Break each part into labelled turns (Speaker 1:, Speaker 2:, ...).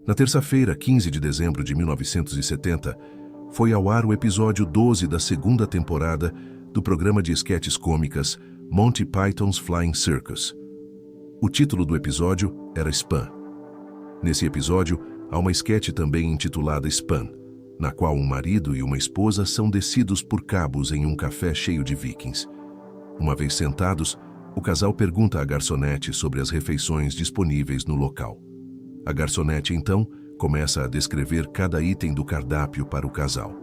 Speaker 1: Na terça-feira, 15 de dezembro de 1970, foi ao ar o episódio 12 da segunda temporada do programa de esquetes cômicas Monty Python's Flying Circus. O título do episódio era Spam. Nesse episódio, há uma esquete também intitulada Spam, na qual um marido e uma esposa são descidos por cabos em um café cheio de vikings. Uma vez sentados, o casal pergunta à garçonete sobre as refeições disponíveis no local. A garçonete, então, começa a descrever cada item do cardápio para o casal.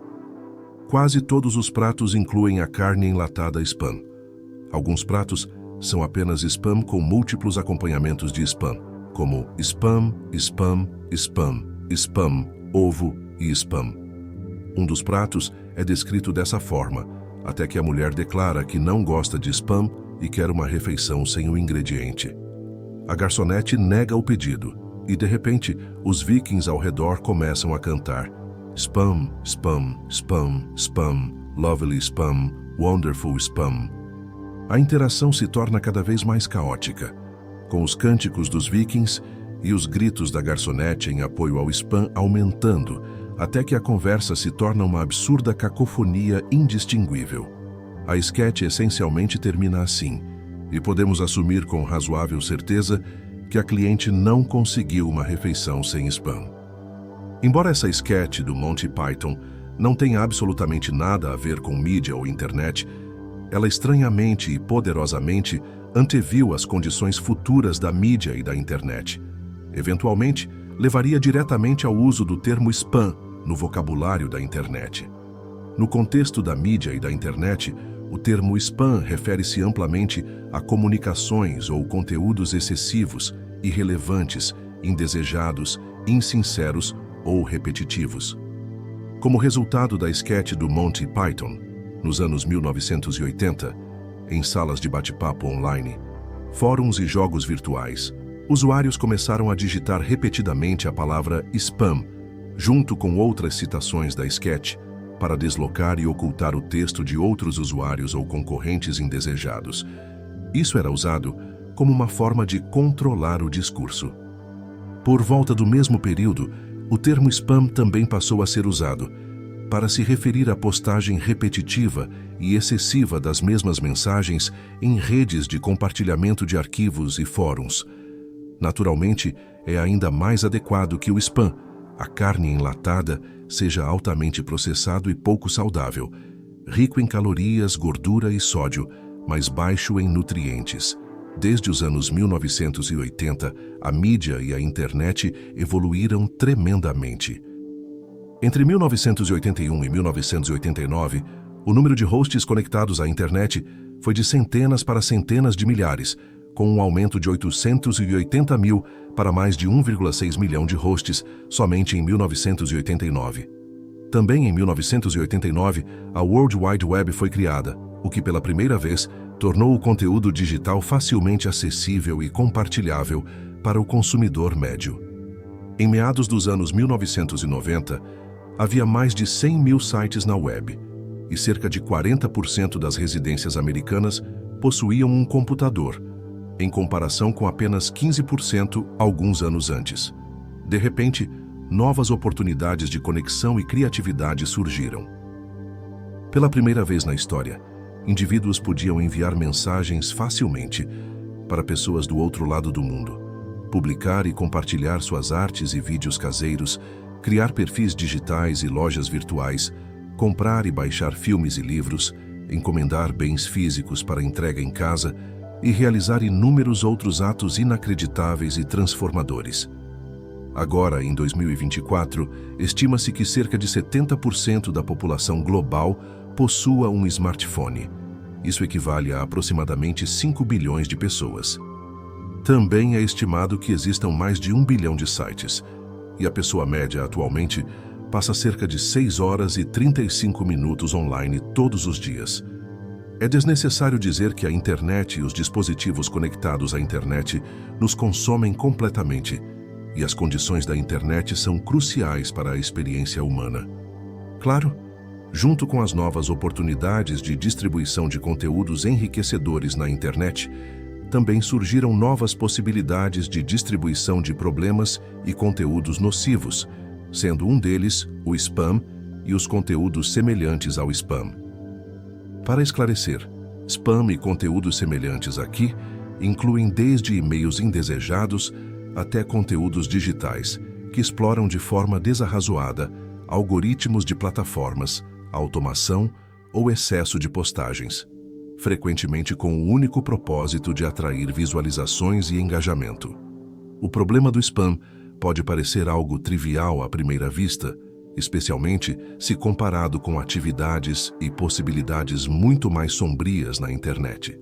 Speaker 1: Quase todos os pratos incluem a carne enlatada Spam. Alguns pratos são apenas Spam com múltiplos acompanhamentos de Spam, como Spam, Spam, Spam, Spam, ovo e Spam. Um dos pratos é descrito dessa forma, até que a mulher declara que não gosta de Spam e quer uma refeição sem o ingrediente. A garçonete nega o pedido e, de repente, os vikings ao redor começam a cantar Spam, Spam, Spam, Spam, Lovely Spam, Wonderful Spam. A interação se torna cada vez mais caótica, com os cânticos dos vikings e os gritos da garçonete em apoio ao Spam aumentando, até que a conversa se torna uma absurda cacofonia indistinguível. A esquete essencialmente termina assim, e podemos assumir com razoável certeza que a cliente não conseguiu uma refeição sem Spam. Embora essa esquete do Monty Python não tenha absolutamente nada a ver com mídia ou internet, ela estranhamente e poderosamente anteviu as condições futuras da mídia e da internet. Eventualmente, levaria diretamente ao uso do termo spam no vocabulário da internet. No contexto da mídia e da internet, o termo spam refere-se amplamente a comunicações ou conteúdos excessivos, irrelevantes, indesejados, insinceros ou repetitivos. Como resultado da esquete do Monty Python, nos anos 1980, em salas de bate-papo online, fóruns e jogos virtuais, usuários começaram a digitar repetidamente a palavra spam, junto com outras citações da esquete, para deslocar e ocultar o texto de outros usuários ou concorrentes indesejados. Isso era usado como uma forma de controlar o discurso. Por volta do mesmo período, o termo spam também passou a ser usado para se referir à postagem repetitiva e excessiva das mesmas mensagens em redes de compartilhamento de arquivos e fóruns. Naturalmente, é ainda mais adequado que o spam, a carne enlatada, seja altamente processado e pouco saudável, rico em calorias, gordura e sódio, mas baixo em nutrientes. Desde os anos 1980, a mídia e a internet evoluíram tremendamente. Entre 1981 e 1989, o número de hosts conectados à internet foi de centenas para centenas de milhares, com um aumento de 880 mil para mais de 1,6 milhão de hosts somente em 1989. Também em 1989, a World Wide Web foi criada, o que pela primeira vez tornou o conteúdo digital facilmente acessível e compartilhável para o consumidor médio. Em meados dos anos 1990, havia mais de 100 mil sites na web, e cerca de 40% das residências americanas possuíam um computador, em comparação com apenas 15% alguns anos antes. De repente, novas oportunidades de conexão e criatividade surgiram. Pela primeira vez na história, indivíduos podiam enviar mensagens facilmente para pessoas do outro lado do mundo, publicar e compartilhar suas artes e vídeos caseiros, criar perfis digitais e lojas virtuais, comprar e baixar filmes e livros, encomendar bens físicos para entrega em casa e realizar inúmeros outros atos inacreditáveis e transformadores. Agora, em 2024, estima-se que cerca de 70% da população global possua um smartphone. Isso equivale a aproximadamente 5 bilhões de pessoas. Também é estimado que existam mais de 1 bilhão de sites, e a pessoa média atualmente passa cerca de 6 horas e 35 minutos online todos os dias. É desnecessário dizer que a internet e os dispositivos conectados à internet nos consomem completamente, e as condições da internet são cruciais para a experiência humana. Claro, junto com as novas oportunidades de distribuição de conteúdos enriquecedores na internet, também surgiram novas possibilidades de distribuição de problemas e conteúdos nocivos, sendo um deles o spam e os conteúdos semelhantes ao spam. Para esclarecer, spam e conteúdos semelhantes aqui incluem desde e-mails indesejados até conteúdos digitais que exploram de forma desarrazoada algoritmos de plataformas, automação ou excesso de postagens, frequentemente com o único propósito de atrair visualizações e engajamento. O problema do spam pode parecer algo trivial à primeira vista, especialmente se comparado com atividades e possibilidades muito mais sombrias na internet.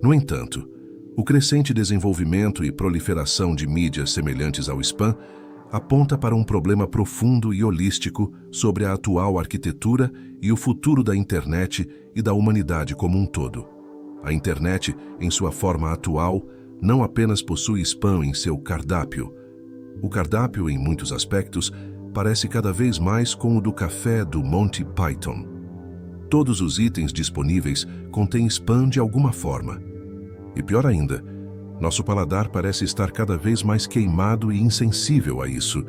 Speaker 1: No entanto, o crescente desenvolvimento e proliferação de mídias semelhantes ao spam aponta para um problema profundo e holístico sobre a atual arquitetura e o futuro da internet e da humanidade como um todo. A internet, em sua forma atual, não apenas possui spam em seu cardápio. O cardápio, em muitos aspectos, parece cada vez mais com o do café do Monty Python. Todos os itens disponíveis contêm spam de alguma forma. E pior ainda, nosso paladar parece estar cada vez mais queimado e insensível a isso,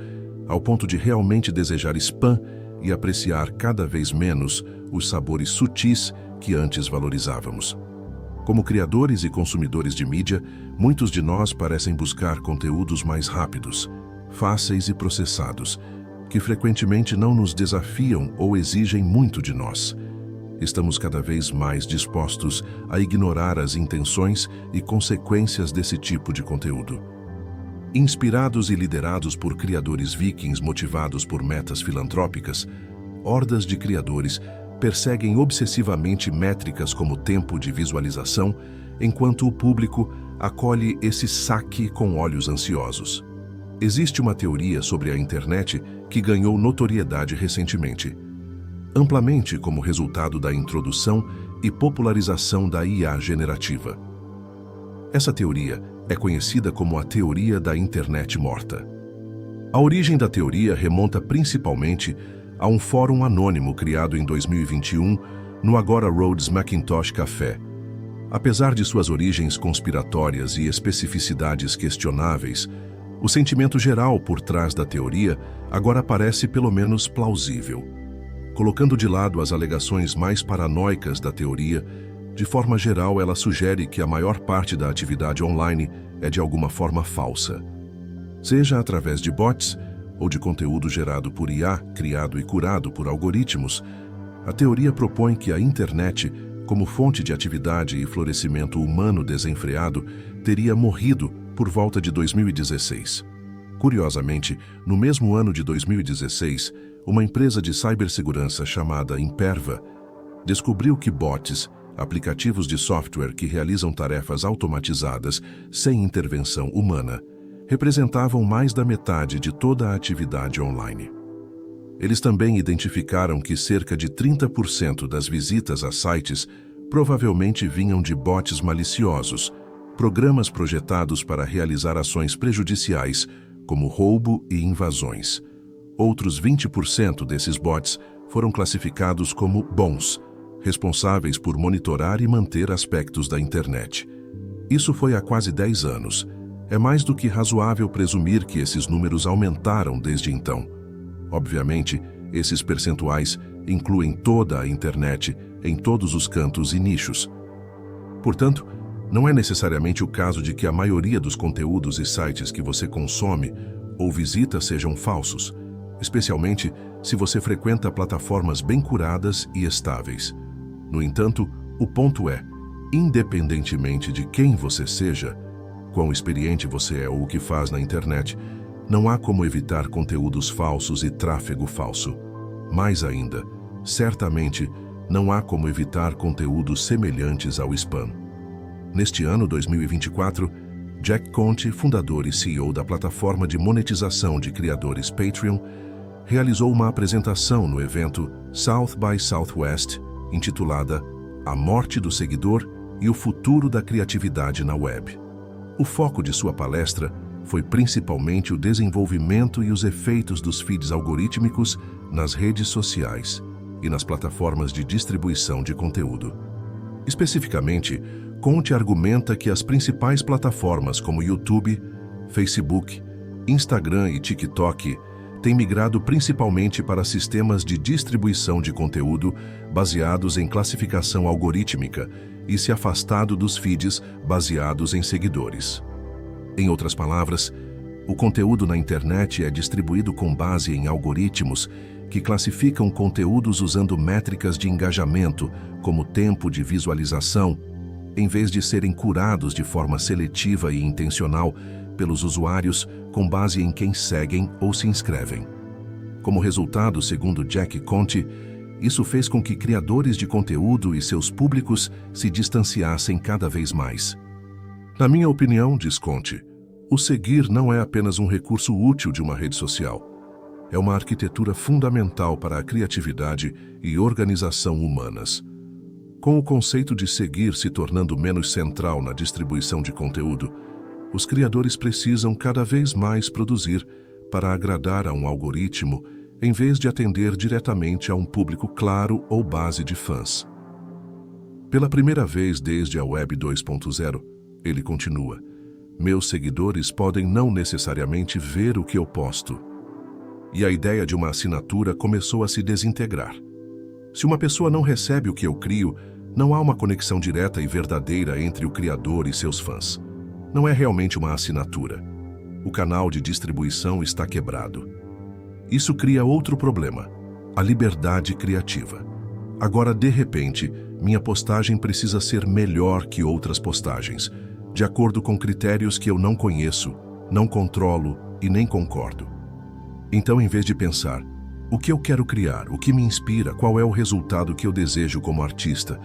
Speaker 1: ao ponto de realmente desejar spam e apreciar cada vez menos os sabores sutis que antes valorizávamos. Como criadores e consumidores de mídia, muitos de nós parecem buscar conteúdos mais rápidos, fáceis e processados, que frequentemente não nos desafiam ou exigem muito de nós. Estamos cada vez mais dispostos a ignorar as intenções e consequências desse tipo de conteúdo. Inspirados e liderados por criadores vikings motivados por metas filantrópicas, hordas de criadores perseguem obsessivamente métricas como tempo de visualização, enquanto o público acolhe esse saque com olhos ansiosos. Existe uma teoria sobre a internet que ganhou notoriedade recentemente, amplamente como resultado da introdução e popularização da IA generativa. Essa teoria é conhecida como a teoria da internet morta. A origem da teoria remonta principalmente a um fórum anônimo criado em 2021 no Agora Rhodes Macintosh Café. Apesar de suas origens conspiratórias e especificidades questionáveis, o sentimento geral por trás da teoria agora parece pelo menos plausível. Colocando de lado as alegações mais paranoicas da teoria, de forma geral ela sugere que a maior parte da atividade online é de alguma forma falsa. Seja através de bots ou de conteúdo gerado por IA, criado e curado por algoritmos, a teoria propõe que a internet, como fonte de atividade e florescimento humano desenfreado, teria morrido por volta de 2016. Curiosamente, no mesmo ano de 2016, uma empresa de cibersegurança chamada Imperva descobriu que bots, aplicativos de software que realizam tarefas automatizadas sem intervenção humana, representavam mais da metade de toda a atividade online. Eles também identificaram que cerca de 30% das visitas a sites provavelmente vinham de bots maliciosos, programas projetados para realizar ações prejudiciais, como roubo e invasões. Outros 20% desses bots foram classificados como bons, responsáveis por monitorar e manter aspectos da internet. Isso foi há quase 10 anos. É mais do que razoável presumir que esses números aumentaram desde então. Obviamente, esses percentuais incluem toda a internet, em todos os cantos e nichos. Portanto, não é necessariamente o caso de que a maioria dos conteúdos e sites que você consome ou visita sejam falsos, especialmente se você frequenta plataformas bem curadas e estáveis. No entanto, o ponto é, independentemente de quem você seja, quão experiente você é ou o que faz na internet, não há como evitar conteúdos falsos e tráfego falso. Mais ainda, certamente, não há como evitar conteúdos semelhantes ao spam. Neste ano 2024, Jack Conte, fundador e CEO da plataforma de monetização de criadores Patreon, realizou uma apresentação no evento South by Southwest, intitulada A Morte do Seguidor e o Futuro da Criatividade na Web. O foco de sua palestra foi principalmente o desenvolvimento e os efeitos dos feeds algorítmicos nas redes sociais e nas plataformas de distribuição de conteúdo. Especificamente, Conte argumenta que as principais plataformas como YouTube, Facebook, Instagram e TikTok têm migrado principalmente para sistemas de distribuição de conteúdo baseados em classificação algorítmica e se afastado dos feeds baseados em seguidores. Em outras palavras, o conteúdo na internet é distribuído com base em algoritmos que classificam conteúdos usando métricas de engajamento, como tempo de visualização, em vez de serem curados de forma seletiva e intencional pelos usuários com base em quem seguem ou se inscrevem. Como resultado, segundo Jack Conte, isso fez com que criadores de conteúdo e seus públicos se distanciassem cada vez mais. Na minha opinião, diz Conte, o seguir não é apenas um recurso útil de uma rede social. É uma arquitetura fundamental para a criatividade e organização humanas. Com o conceito de seguir se tornando menos central na distribuição de conteúdo, os criadores precisam cada vez mais produzir para agradar a um algoritmo, em vez de atender diretamente a um público claro ou base de fãs. Pela primeira vez desde a Web 2.0, ele continua, meus seguidores podem não necessariamente ver o que eu posto. E a ideia de uma assinatura começou a se desintegrar. Se uma pessoa não recebe o que eu crio, não há uma conexão direta e verdadeira entre o criador e seus fãs. Não é realmente uma assinatura. O canal de distribuição está quebrado. Isso cria outro problema, a liberdade criativa. Agora, de repente, minha postagem precisa ser melhor que outras postagens, de acordo com critérios que eu não conheço, não controlo e nem concordo. Então, em vez de pensar, o que eu quero criar, o que me inspira, qual é o resultado que eu desejo como artista,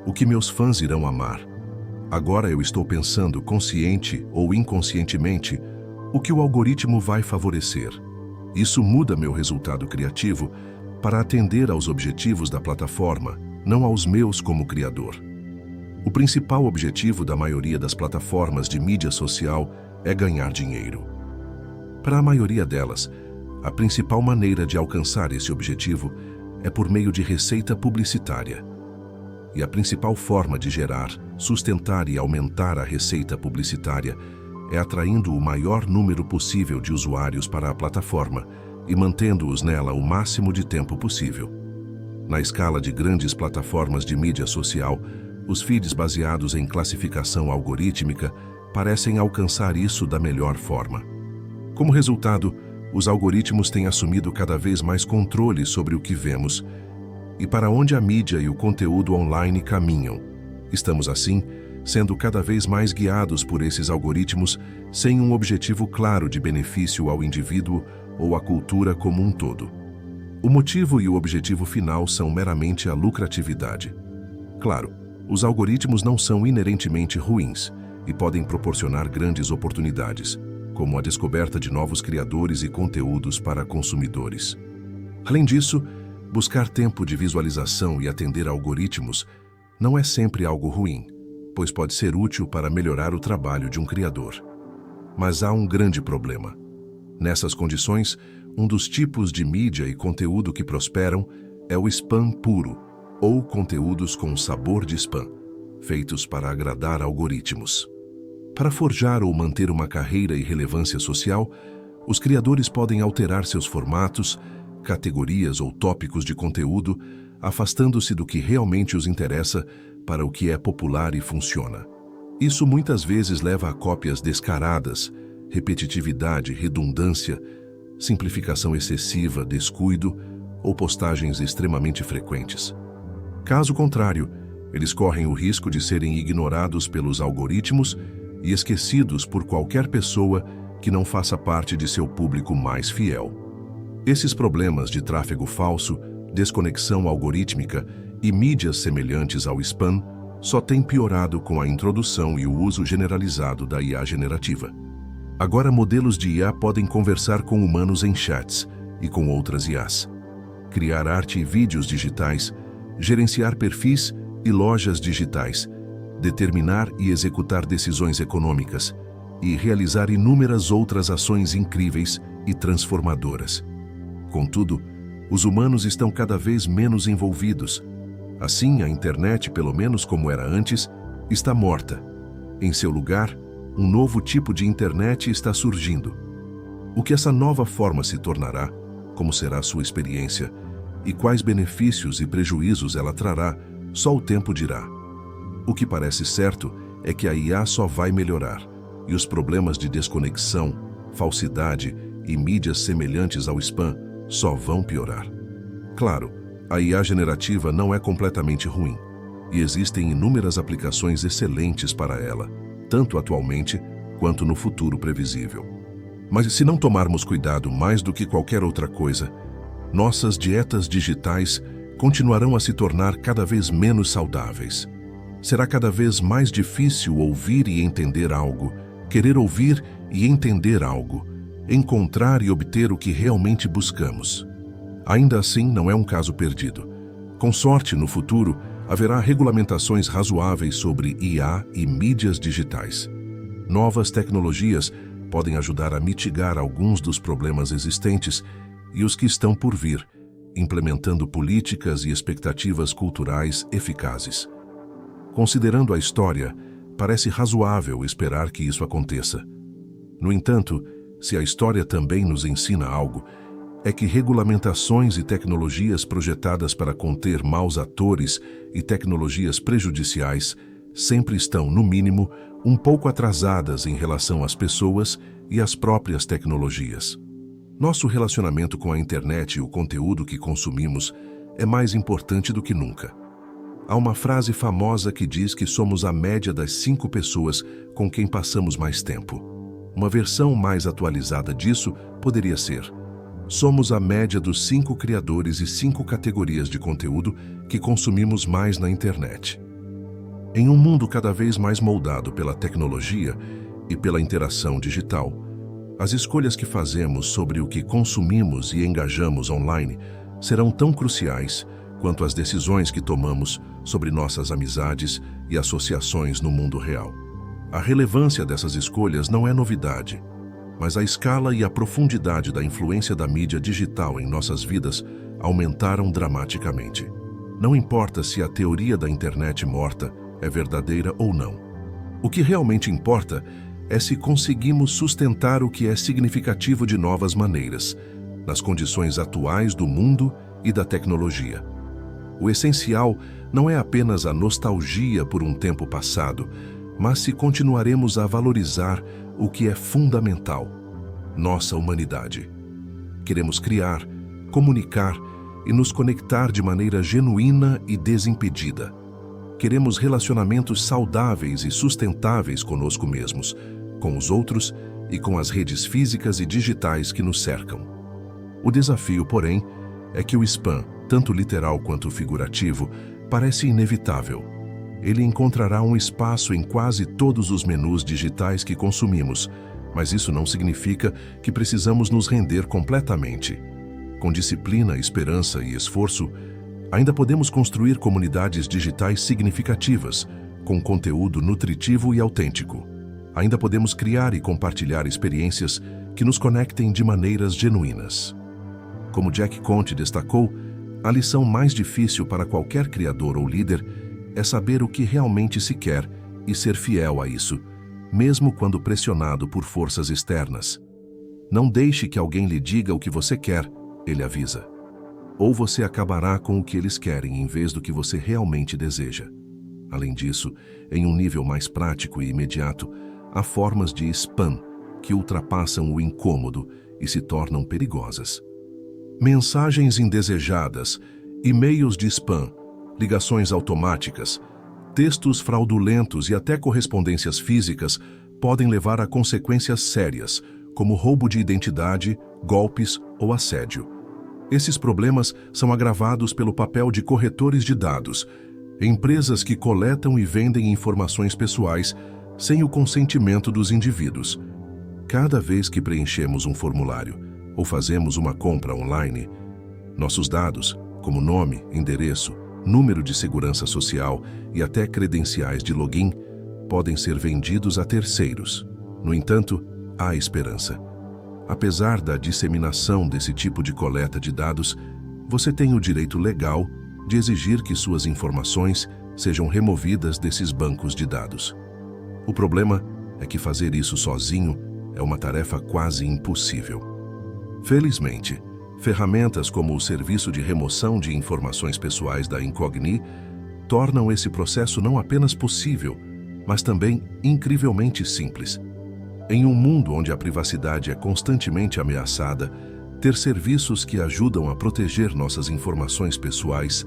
Speaker 1: o que meus fãs irão amar, agora eu estou pensando consciente ou inconscientemente o que o algoritmo vai favorecer. Isso muda meu resultado criativo para atender aos objetivos da plataforma, não aos meus como criador. O principal objetivo da maioria das plataformas de mídia social é ganhar dinheiro. Para a maioria delas, a principal maneira de alcançar esse objetivo é por meio de receita publicitária. E a principal forma de gerar, sustentar e aumentar a receita publicitária é atraindo o maior número possível de usuários para a plataforma e mantendo-os nela o máximo de tempo possível. Na escala de grandes plataformas de mídia social, os feeds baseados em classificação algorítmica parecem alcançar isso da melhor forma. Como resultado, os algoritmos têm assumido cada vez mais controle sobre o que vemos e para onde a mídia e o conteúdo online caminham. Estamos, assim, sendo cada vez mais guiados por esses algoritmos sem um objetivo claro de benefício ao indivíduo ou à cultura como um todo. O motivo e o objetivo final são meramente a lucratividade. Claro, os algoritmos não são inerentemente ruins e podem proporcionar grandes oportunidades, como a descoberta de novos criadores e conteúdos para consumidores. Além disso, buscar tempo de visualização e atender a algoritmos não é sempre algo ruim, pois pode ser útil para melhorar o trabalho de um criador. Mas há um grande problema. Nessas condições, um dos tipos de mídia e conteúdo que prosperam é o spam puro, ou conteúdos com sabor de spam, feitos para agradar algoritmos. Para forjar ou manter uma carreira e relevância social, os criadores podem alterar seus formatos, categorias ou tópicos de conteúdo, afastando-se do que realmente os interessa para o que é popular e funciona. Isso muitas vezes leva a cópias descaradas, repetitividade, redundância, simplificação excessiva, descuido ou postagens extremamente frequentes. Caso contrário, eles correm o risco de serem ignorados pelos algoritmos e esquecidos por qualquer pessoa que não faça parte de seu público mais fiel. Esses problemas de tráfego falso, desconexão algorítmica e mídias semelhantes ao spam só têm piorado com a introdução e o uso generalizado da IA generativa. Agora, modelos de IA podem conversar com humanos em chats e com outras IAs, criar arte e vídeos digitais, gerenciar perfis e lojas digitais, determinar e executar decisões econômicas e realizar inúmeras outras ações incríveis e transformadoras. Contudo, os humanos estão cada vez menos envolvidos. Assim, a internet, pelo menos como era antes, está morta. Em seu lugar, um novo tipo de internet está surgindo. O que essa nova forma se tornará, como será sua experiência e quais benefícios e prejuízos ela trará, só o tempo dirá. O que parece certo é que a IA só vai melhorar e os problemas de desconexão, falsidade e mídias semelhantes ao spam só vão piorar. Claro, a IA generativa não é completamente ruim e existem inúmeras aplicações excelentes para ela, tanto atualmente quanto no futuro previsível. Mas se não tomarmos cuidado mais do que qualquer outra coisa, nossas dietas digitais continuarão a se tornar cada vez menos saudáveis. Será cada vez mais difícil ouvir e entender algo, querer ouvir e entender algo, encontrar e obter o que realmente buscamos. Ainda assim, não é um caso perdido. Com sorte, no futuro, haverá regulamentações razoáveis sobre IA e mídias digitais. Novas tecnologias podem ajudar a mitigar alguns dos problemas existentes e os que estão por vir, implementando políticas e expectativas culturais eficazes. Considerando a história, parece razoável esperar que isso aconteça. No entanto, se a história também nos ensina algo, é que regulamentações e tecnologias projetadas para conter maus atores e tecnologias prejudiciais sempre estão, no mínimo, um pouco atrasadas em relação às pessoas e às próprias tecnologias. Nosso relacionamento com a internet e o conteúdo que consumimos é mais importante do que nunca. Há uma frase famosa que diz que somos a média das 5 pessoas com quem passamos mais tempo. Uma versão mais atualizada disso poderia ser: somos a média dos 5 criadores e 5 categorias de conteúdo que consumimos mais na internet. Em um mundo cada vez mais moldado pela tecnologia e pela interação digital, as escolhas que fazemos sobre o que consumimos e engajamos online serão tão cruciais quanto as decisões que tomamos sobre nossas amizades e associações no mundo real. A relevância dessas escolhas não é novidade, mas a escala e a profundidade da influência da mídia digital em nossas vidas aumentaram dramaticamente. Não importa se a teoria da internet morta é verdadeira ou não. O que realmente importa é se conseguimos sustentar o que é significativo de novas maneiras, nas condições atuais do mundo e da tecnologia. O essencial não é apenas a nostalgia por um tempo passado, mas se continuaremos a valorizar o que é fundamental: nossa humanidade. Queremos criar, comunicar e nos conectar de maneira genuína e desimpedida. Queremos relacionamentos saudáveis e sustentáveis conosco mesmos, com os outros e com as redes físicas e digitais que nos cercam. O desafio, porém, é que o spam, tanto literal quanto figurativo, parece inevitável. Ele encontrará um espaço em quase todos os menus digitais que consumimos, mas isso não significa que precisamos nos render completamente. Com disciplina, esperança e esforço, ainda podemos construir comunidades digitais significativas, com conteúdo nutritivo e autêntico. Ainda podemos criar e compartilhar experiências que nos conectem de maneiras genuínas. Como Jack Conte destacou, a lição mais difícil para qualquer criador ou líder é saber o que realmente se quer e ser fiel a isso, mesmo quando pressionado por forças externas. Não deixe que alguém lhe diga o que você quer, ele avisa. Ou você acabará com o que eles querem em vez do que você realmente deseja. Além disso, em um nível mais prático e imediato, há formas de spam que ultrapassam o incômodo e se tornam perigosas. Mensagens indesejadas, e-mails de spam, ligações automáticas, textos fraudulentos e até correspondências físicas podem levar a consequências sérias, como roubo de identidade, golpes ou assédio. Esses problemas são agravados pelo papel de corretores de dados, empresas que coletam e vendem informações pessoais sem o consentimento dos indivíduos. Cada vez que preenchemos um formulário ou fazemos uma compra online, nossos dados, como nome, endereço, número de segurança social e até credenciais de login, podem ser vendidos a terceiros. No entanto, há esperança. Apesar da disseminação desse tipo de coleta de dados, você tem o direito legal de exigir que suas informações sejam removidas desses bancos de dados. O problema é que fazer isso sozinho é uma tarefa quase impossível. Felizmente, ferramentas como o Serviço de Remoção de Informações Pessoais da Incogni tornam esse processo não apenas possível, mas também incrivelmente simples. Em um mundo onde a privacidade é constantemente ameaçada, ter serviços que ajudam a proteger nossas informações pessoais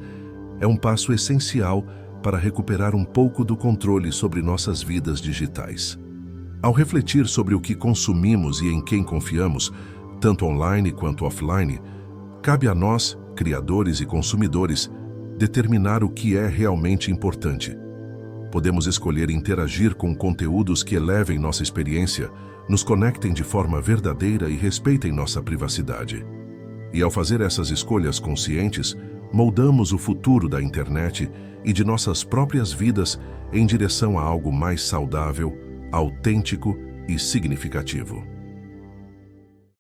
Speaker 1: é um passo essencial para recuperar um pouco do controle sobre nossas vidas digitais. Ao refletir sobre o que consumimos e em quem confiamos, tanto online quanto offline, cabe a nós, criadores e consumidores, determinar o que é realmente importante. Podemos escolher interagir com conteúdos que elevem nossa experiência, nos conectem de forma verdadeira e respeitem nossa privacidade. E ao fazer essas escolhas conscientes, moldamos o futuro da internet e de nossas próprias vidas em direção a algo mais saudável, autêntico e significativo.